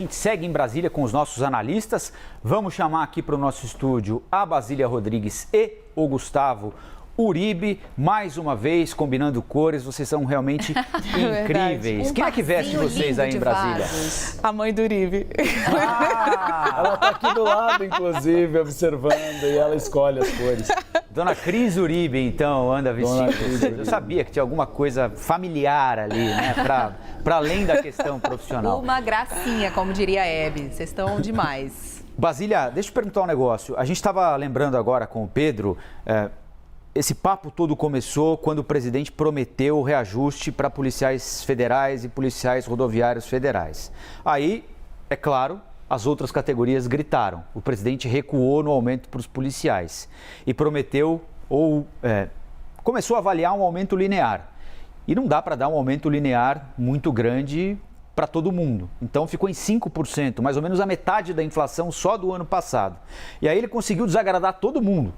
A gente segue em Brasília com os nossos analistas. Vamos chamar aqui para o nosso estúdio a Basília Rodrigues e o Gustavo Uribe. Mais uma vez, combinando cores, vocês são realmente incríveis. Quem é que veste vocês aí em Brasília? A mãe do Uribe. Ela está aqui do lado, inclusive, observando, e ela escolhe as cores. Dona Cris Uribe, então, anda vestida. Eu sabia que tinha alguma coisa familiar ali, né? Para além da questão profissional. Uma gracinha, como diria a Hebe. Vocês estão demais. Basília, deixa eu perguntar um negócio. A gente estava lembrando agora com o Pedro, esse papo todo começou quando o presidente prometeu o reajuste para policiais federais e policiais rodoviários federais. Aí, é claro, as outras categorias gritaram. O presidente recuou no aumento para os policiais e prometeu começou a avaliar um aumento linear. E não dá para dar um aumento linear muito grande para todo mundo. Então ficou em 5%, mais ou menos a metade da inflação só do ano passado. E aí ele conseguiu desagradar todo mundo,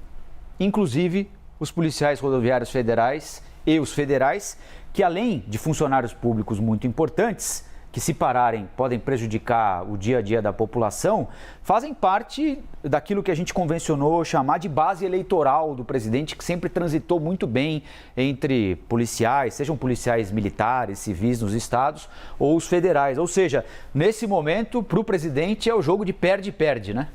inclusive os policiais rodoviários federais e os federais, que além de funcionários públicos muito importantes, que se pararem podem prejudicar o dia a dia da população, fazem parte daquilo que a gente convencionou chamar de base eleitoral do presidente, que sempre transitou muito bem entre policiais, sejam policiais militares, civis nos estados ou os federais. Ou seja, nesse momento, para o presidente é o jogo de perde-perde, né?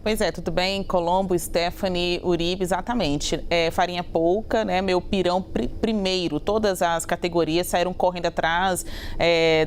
Pois é, tudo bem, Colombo, Stephanie, Uribe, exatamente. Farinha pouca, né? Meu pirão primeiro. Todas as categorias saíram correndo atrás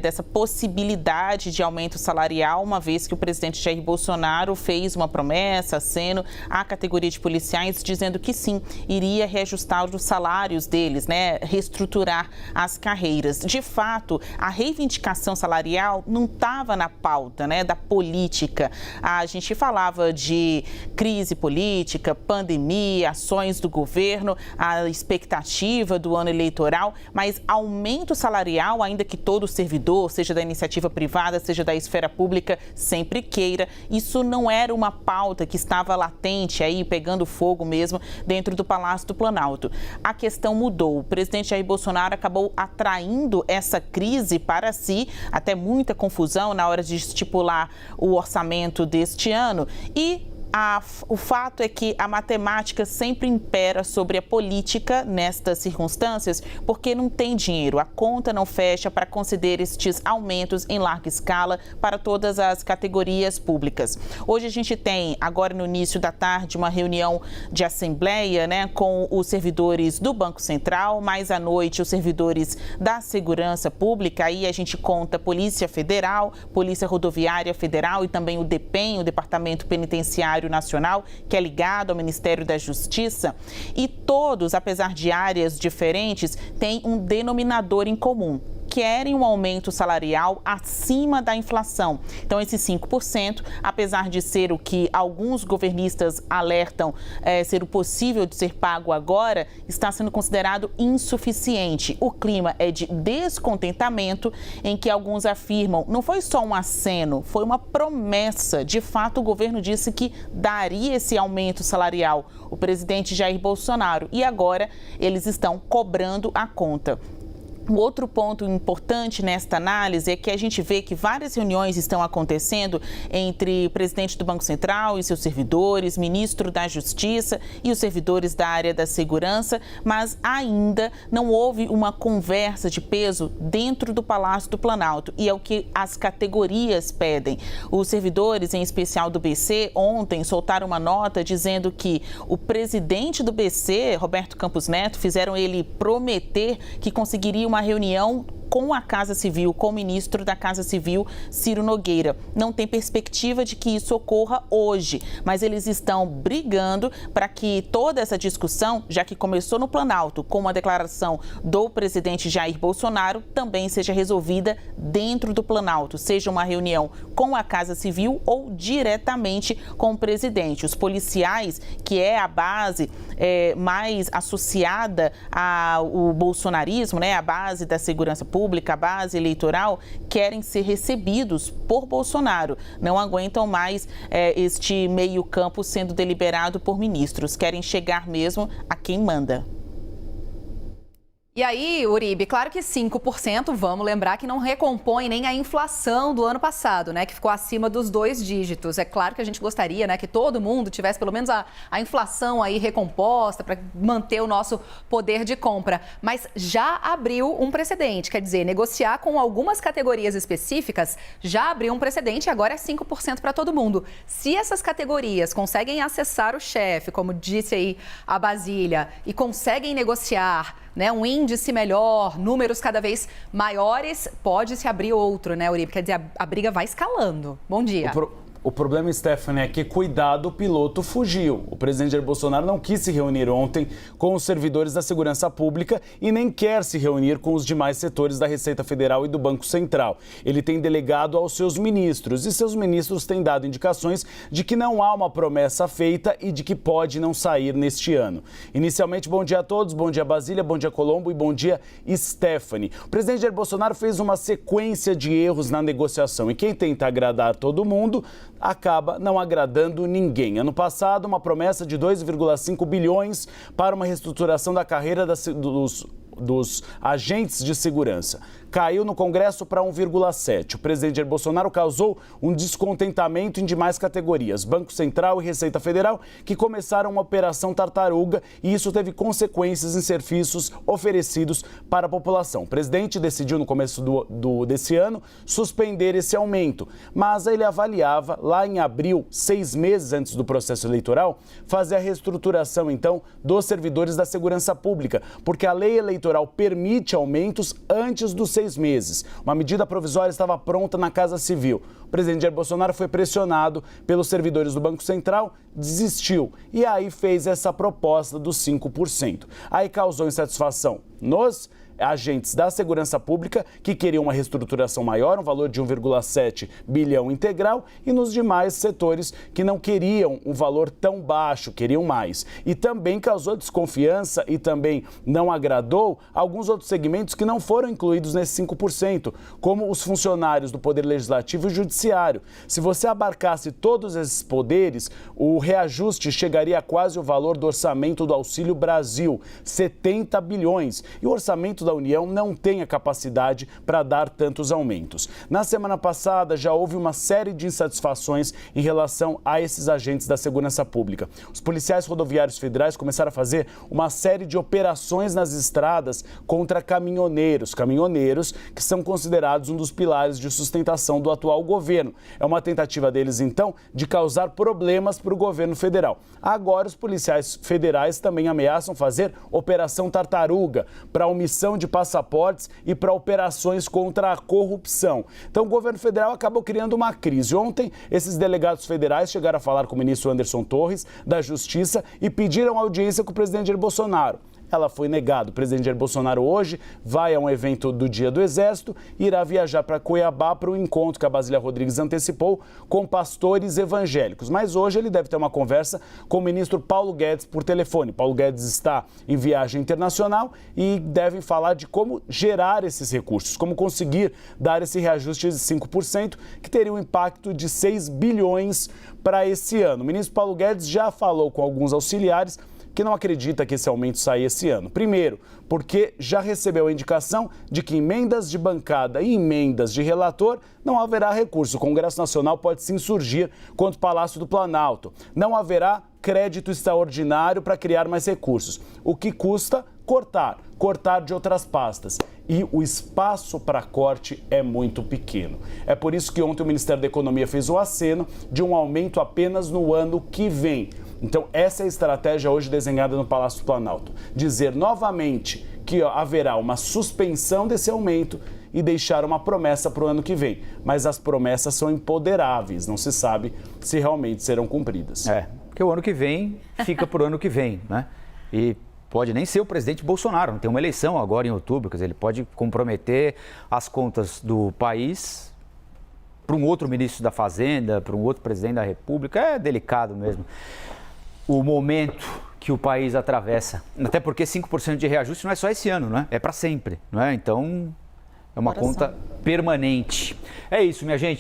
dessa possibilidade de aumento salarial, uma vez que o presidente Jair Bolsonaro fez uma promessa, aceno à categoria de policiais, dizendo que sim, iria reajustar os salários deles, né? Reestruturar as carreiras. De fato, a reivindicação salarial não estava na pauta, né? Da política. A gente falava de crise política, pandemia, ações do governo, a expectativa do ano eleitoral, mas aumento salarial, ainda que todo servidor, seja da iniciativa privada, seja da esfera pública, sempre queira, isso não era uma pauta que estava latente aí, pegando fogo mesmo, dentro do Palácio do Planalto. A questão mudou. O presidente Jair Bolsonaro acabou atraindo essa crise para si, até muita confusão na hora de estipular o orçamento deste ano. E o fato é que a matemática sempre impera sobre a política nestas circunstâncias, porque não tem dinheiro, a conta não fecha para conceder estes aumentos em larga escala para todas as categorias públicas. Hoje a gente tem, agora no início da tarde, uma reunião de assembleia, né, com os servidores do Banco Central, mais à noite os servidores da Segurança Pública, aí a gente conta Polícia Federal, Polícia Rodoviária Federal e também o DEPEN, o Departamento Penitenciário Nacional, que é ligado ao Ministério da Justiça, e todos, apesar de áreas diferentes, têm um denominador em comum: querem um aumento salarial acima da inflação. Então, esse 5%, apesar de ser o que alguns governistas alertam ser o possível de ser pago agora, está sendo considerado insuficiente. O clima é de descontentamento, em que alguns afirmam não foi só um aceno, foi uma promessa. De fato, o governo disse que daria esse aumento salarial, o presidente Jair Bolsonaro, e agora eles estão cobrando a conta. Um outro ponto importante nesta análise é que a gente vê que várias reuniões estão acontecendo entre o presidente do Banco Central e seus servidores, ministro da Justiça e os servidores da área da segurança, mas ainda não houve uma conversa de peso dentro do Palácio do Planalto, e é o que as categorias pedem. Os servidores, em especial do BC, ontem soltaram uma nota dizendo que o presidente do BC, Roberto Campos Neto, fizeram ele prometer que conseguiria uma reunião com a Casa Civil, com o ministro da Casa Civil, Ciro Nogueira. Não tem perspectiva de que isso ocorra hoje, mas eles estão brigando para que toda essa discussão, já que começou no Planalto com uma declaração do presidente Jair Bolsonaro, também seja resolvida dentro do Planalto, seja uma reunião com a Casa Civil ou diretamente com o presidente. Os policiais, que é a base mais associada ao bolsonarismo, né, a base da segurança pública, a base eleitoral, querem ser recebidos por Bolsonaro. Não aguentam mais este meio-campo sendo deliberado por ministros. Querem chegar mesmo a quem manda. E aí, Uribe, claro que 5%, vamos lembrar que não recompõe nem a inflação do ano passado, né? Que ficou acima dos 2 dígitos. É claro que a gente gostaria, né, que todo mundo tivesse pelo menos a inflação aí recomposta para manter o nosso poder de compra. Mas já abriu um precedente, quer dizer, negociar com algumas categorias específicas já abriu um precedente e agora é 5% para todo mundo. Se essas categorias conseguem acessar o chefe, como disse aí a Basília, e conseguem negociar, né, um índice melhor, números cada vez maiores, pode se abrir outro, né, Uribe? Quer dizer, a briga vai escalando. Bom dia. O problema, Stephanie, é que, cuidado, o piloto fugiu. O presidente Jair Bolsonaro não quis se reunir ontem com os servidores da segurança pública e nem quer se reunir com os demais setores da Receita Federal e do Banco Central. Ele tem delegado aos seus ministros e seus ministros têm dado indicações de que não há uma promessa feita e de que pode não sair neste ano. Inicialmente, bom dia a todos, bom dia Basília, bom dia Colombo e bom dia Stephanie. O presidente Jair Bolsonaro fez uma sequência de erros na negociação e quem tenta agradar todo mundo acaba não agradando ninguém. Ano passado, uma promessa de 2,5 bilhões para uma reestruturação da carreira dos agentes de segurança. Caiu no Congresso para 1,7. O presidente Jair Bolsonaro causou um descontentamento em demais categorias, Banco Central e Receita Federal, que começaram uma operação tartaruga e isso teve consequências em serviços oferecidos para a população. O presidente decidiu no começo desse ano suspender esse aumento, mas ele avaliava lá em abril, 6 meses antes do processo eleitoral, fazer a reestruturação então dos servidores da segurança pública, porque a lei eleitoral permite aumentos antes dos 6 meses. Uma medida provisória estava pronta na Casa Civil. O presidente Jair Bolsonaro foi pressionado pelos servidores do Banco Central, desistiu e aí fez essa proposta dos 5%. Aí causou insatisfação nos agentes da segurança pública que queriam uma reestruturação maior, um valor de 1,7 bilhão integral, e nos demais setores que não queriam um valor tão baixo, queriam mais. E também causou desconfiança e também não agradou alguns outros segmentos que não foram incluídos nesse 5%, como os funcionários do Poder Legislativo e Judiciário. Se você abarcasse todos esses poderes, o reajuste chegaria a quase o valor do orçamento do Auxílio Brasil, 70 bilhões. E o orçamento da União não tem a capacidade para dar tantos aumentos. Na semana passada, já houve uma série de insatisfações em relação a esses agentes da segurança pública. Os policiais rodoviários federais começaram a fazer uma série de operações nas estradas contra caminhoneiros que são considerados um dos pilares de sustentação do atual governo. É uma tentativa deles, então, de causar problemas para o governo federal. Agora, os policiais federais também ameaçam fazer Operação Tartaruga para omissão de passaportes e para operações contra a corrupção. Então, o governo federal acabou criando uma crise. Ontem, esses delegados federais chegaram a falar com o ministro Anderson Torres, da Justiça, e pediram audiência com o presidente Jair Bolsonaro. Ela foi negada. O presidente Jair Bolsonaro hoje vai a um evento do Dia do Exército e irá viajar para Cuiabá para o encontro que a Basília Rodrigues antecipou com pastores evangélicos. Mas hoje ele deve ter uma conversa com o ministro Paulo Guedes por telefone. Paulo Guedes está em viagem internacional e devem falar de como gerar esses recursos, como conseguir dar esse reajuste de 5%, que teria um impacto de 6 bilhões para esse ano. O ministro Paulo Guedes já falou com alguns auxiliares que não acredita que esse aumento saia esse ano. Primeiro, porque já recebeu a indicação de que emendas de bancada e emendas de relator não haverá recurso. O Congresso Nacional pode se insurgir contra o Palácio do Planalto. Não haverá crédito extraordinário para criar mais recursos. O que custa? Cortar de outras pastas. E o espaço para corte é muito pequeno. É por isso que ontem o Ministério da Economia fez o aceno de um aumento apenas no ano que vem. Então, essa é a estratégia hoje desenhada no Palácio do Planalto. Dizer novamente que haverá uma suspensão desse aumento e deixar uma promessa para o ano que vem. Mas as promessas são imponderáveis, não se sabe se realmente serão cumpridas. Porque o ano que vem fica para o ano que vem, né? E pode nem ser o presidente Bolsonaro, não tem uma eleição agora em outubro, quer dizer, ele pode comprometer as contas do país para um outro ministro da Fazenda, para um outro presidente da República. É delicado mesmo o momento que o país atravessa, até porque 5% de reajuste não é só esse ano, né? É para sempre, não é? Então, é uma conta permanente. É isso, minha gente.